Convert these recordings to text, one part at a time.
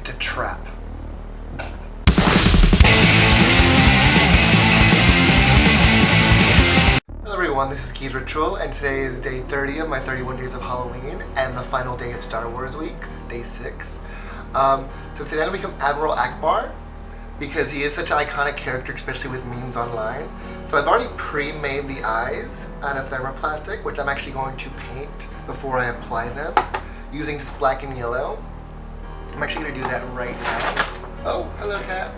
to trap. Hello everyone, this is Key's Ritual, and today is day 30 of my 31 days of Halloween, and the final day of Star Wars week, day 6. So today I'm going to become Admiral Ackbar, because he is such an iconic character, especially with memes online. So I've already pre-made the eyes out of thermoplastic, which I'm actually going to paint before I apply them, using just black and yellow. I'm actually going to do that right now. Oh, hello cat.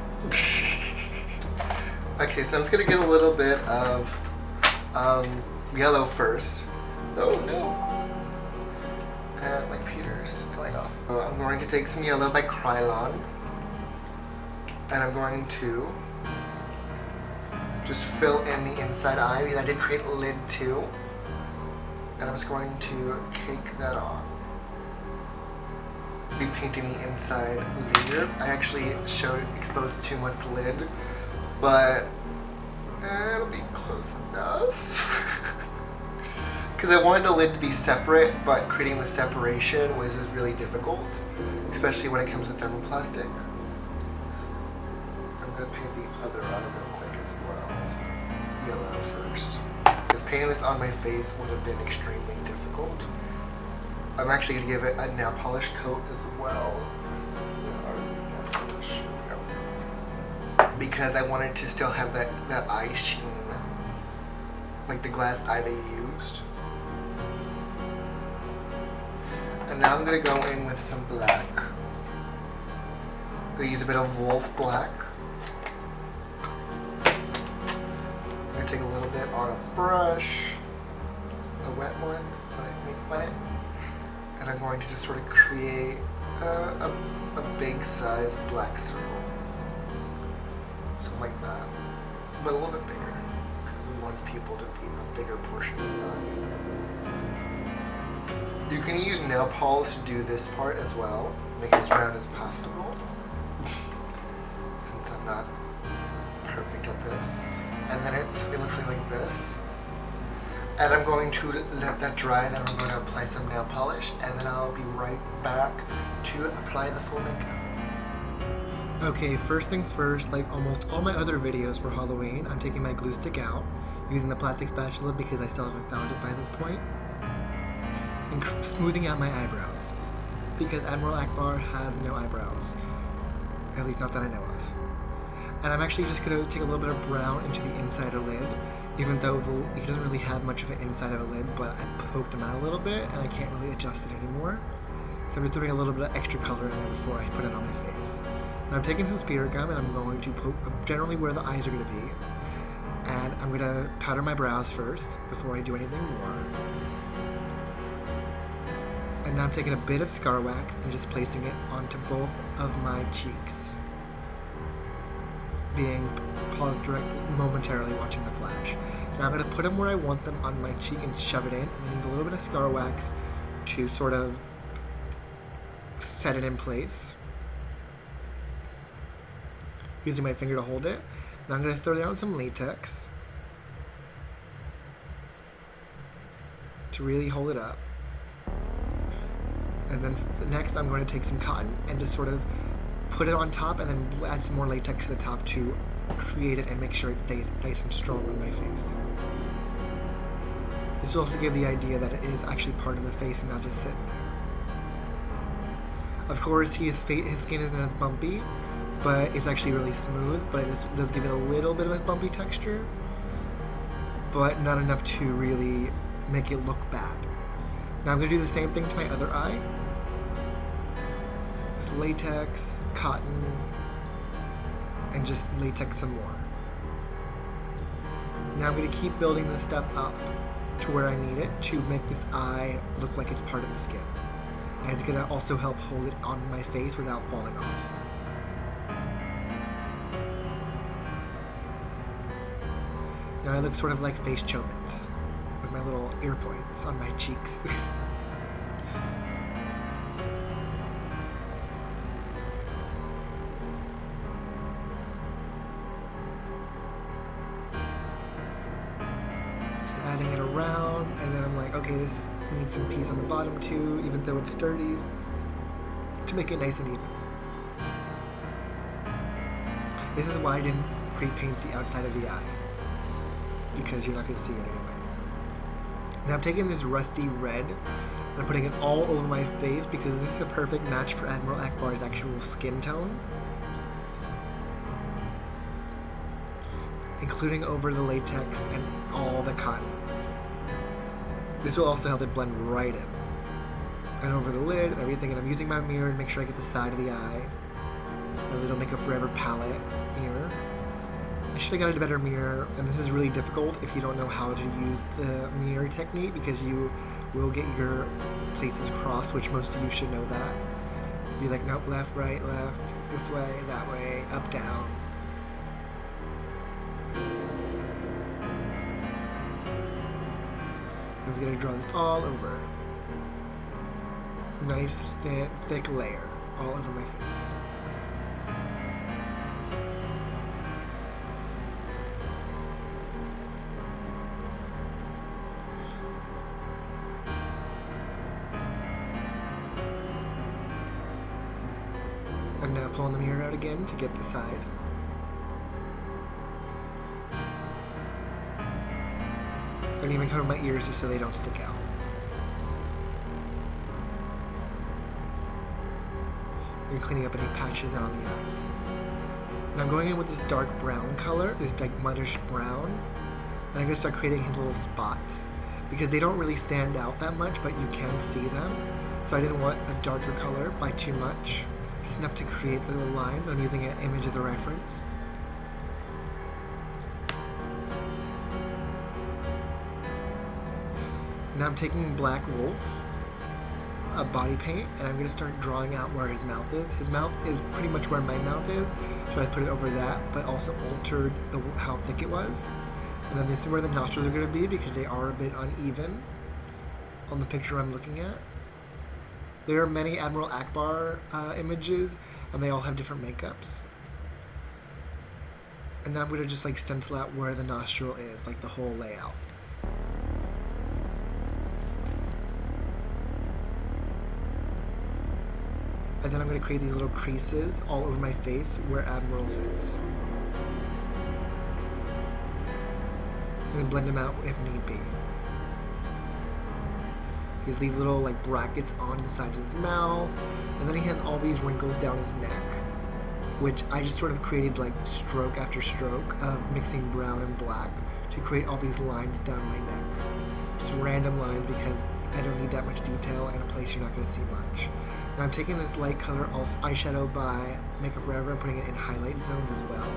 Okay, so I'm just going to get a little bit of yellow first. Oh no. And my Peter's going off. So I'm going to take some yellow by Krylon. And I'm going to just fill in the inside eye, because I did create a lid too. And I'm just going to cake that on. Be painting the inside later. I actually exposed too much lid, but it'll be close enough. Because I wanted the lid to be separate, but creating the separation was really difficult, especially when it comes with thermoplastic. I'm going to paint the other eye real quick as well. Yellow first. Because painting this on my face would have been extremely difficult. I'm actually going to give it a nail polish coat as well. Nail polish. No. Because I wanted to still have that eye sheen. Like the glass eye they used. And now I'm going to go in with some black. I'm going to use a bit of wolf black. I'm going to take a little bit on a brush. A wet one. Wet it. And I'm going to just sort of create a big size black circle. Something like that. But a little bit bigger. Because we want people to be a bigger portion of the eye. You can use nail polish to do this part as well. Make it as round as possible. Since I'm not perfect at this. And then it looks like this. And I'm going to let that dry, and then I'm going to apply some nail polish, and then I'll be right back to apply the full makeup. Okay, first things first, like almost all my other videos for Halloween, I'm taking my glue stick out, using the plastic spatula because I still haven't found it by this point, and smoothing out my eyebrows, because Admiral Ackbar has no eyebrows, at least not that I know of. And I'm actually just going to take a little bit of brown into the inside of the lid, even though he doesn't really have much of an inside of a lid, but I poked him out a little bit and I can't really adjust it anymore. So I'm just throwing a little bit of extra color in there before I put it on my face. Now I'm taking some spirit gum and I'm going to poke generally where the eyes are going to be. And I'm going to powder my brows first before I do anything more. And now I'm taking a bit of scar wax and just placing it onto both of my cheeks. Being paused momentarily watching the flash. Now I'm going to put them where I want them on my cheek and shove it in, and then use a little bit of scar wax to sort of set it in place. Using my finger to hold it. Now I'm going to throw down some latex to really hold it up. And then next I'm going to take some cotton and just sort of put it on top, and then add some more latex to the top to create it and make sure it stays nice and strong on my face. This will also give the idea that it is actually part of the face and not just sitting there. Of course, his skin isn't as bumpy, but it's actually really smooth, but it does give it a little bit of a bumpy texture, but not enough to really make it look bad. Now I'm going to do the same thing to my other eye. Latex, cotton, and just latex some more. Now I'm going to keep building this stuff up to where I need it to make this eye look like it's part of the skin. And it's going to also help hold it on my face without falling off. Now I look sort of like face Chobits with my little ear points on my cheeks. Adding it around, and then I'm like, okay, this needs some piece on the bottom too, even though it's sturdy, to make it nice and even. This is why I didn't pre-paint the outside of the eye, because you're not going to see it anyway. Now I'm taking this rusty red and I'm putting it all over my face because this is a perfect match for Admiral Ackbar's actual skin tone, including over the latex and all the cotton. This will also help it blend right in. And over the lid and everything, and I'm using my mirror to make sure I get the side of the eye. My little Makeup Forever palette mirror. I should have got a better mirror, and this is really difficult if you don't know how to use the mirror technique, because you will get your places crossed, which most of you should know that. Be like, nope, left, right, left, this way, that way, up, down. I'm just going to draw this all over. Nice, thick layer all over my face. I'm now pulling the mirror out again to get the side. I didn't even cover my ears just so they don't stick out. You're cleaning up any patches out on the eyes. And I'm going in with this dark brown color, this like muddish brown, and I'm going to start creating his little spots, because they don't really stand out that much, but you can see them. So I didn't want a darker color by too much, just enough to create the little lines. I'm using an image as a reference. Now I'm taking Black Wolf, a body paint, and I'm going to start drawing out where his mouth is. His mouth is pretty much where my mouth is, so I put it over that, but also altered how thick it was. And then this is where the nostrils are going to be, because they are a bit uneven on the picture I'm looking at. There are many Admiral Ackbar images, and they all have different makeups. And now I'm going to just like stencil out where the nostril is, like the whole layout. And then I'm going to create these little creases all over my face where Admiral's is. And then blend them out if need be. He has these little like brackets on the sides of his mouth, and then he has all these wrinkles down his neck, which I just sort of created like stroke after stroke of mixing brown and black to create all these lines down my neck. Just random lines, because I don't need that much detail in a place you're not going to see much. Now I'm taking this light color eyeshadow by Makeup Forever and putting it in highlight zones as well.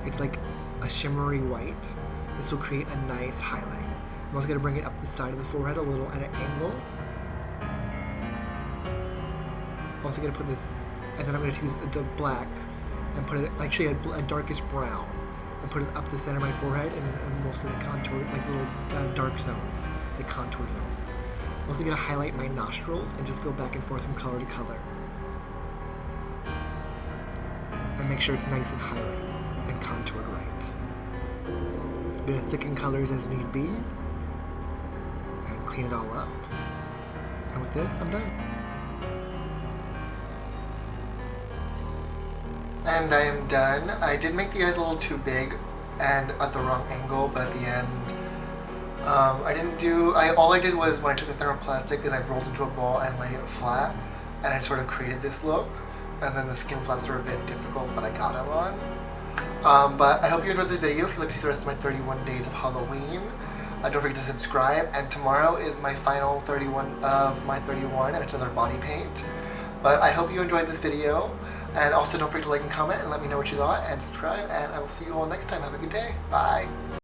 It's like a shimmery white. This will create a nice highlight. I'm also going to bring it up the side of the forehead a little at an angle. I'm also going to put this, and then I'm going to use the black and put it, actually a darkish brown, and put it up the center of my forehead and most of the contour, like little dark zones, the contour zones. I'm also going to highlight my nostrils and just go back and forth from color to color. And make sure it's nice and highlighted and contoured right. I'm going to thicken colors as need be and clean it all up. And with this, I'm done. And I am done. I did make the eyes a little too big and at the wrong angle, but at the end, all I did was when I took the thermoplastic is I rolled into a ball and laid it flat, and I sort of created this look, and then the skin flaps were a bit difficult, but I got them on. But I hope you enjoyed the video. If you'd like to see the rest of my 31 days of Halloween, don't forget to subscribe, and tomorrow is my final 31 of my 31, and it's another body paint. But I hope you enjoyed this video, and also don't forget to like and comment and let me know what you thought, and subscribe, and I will see you all next time. Have a good day. Bye.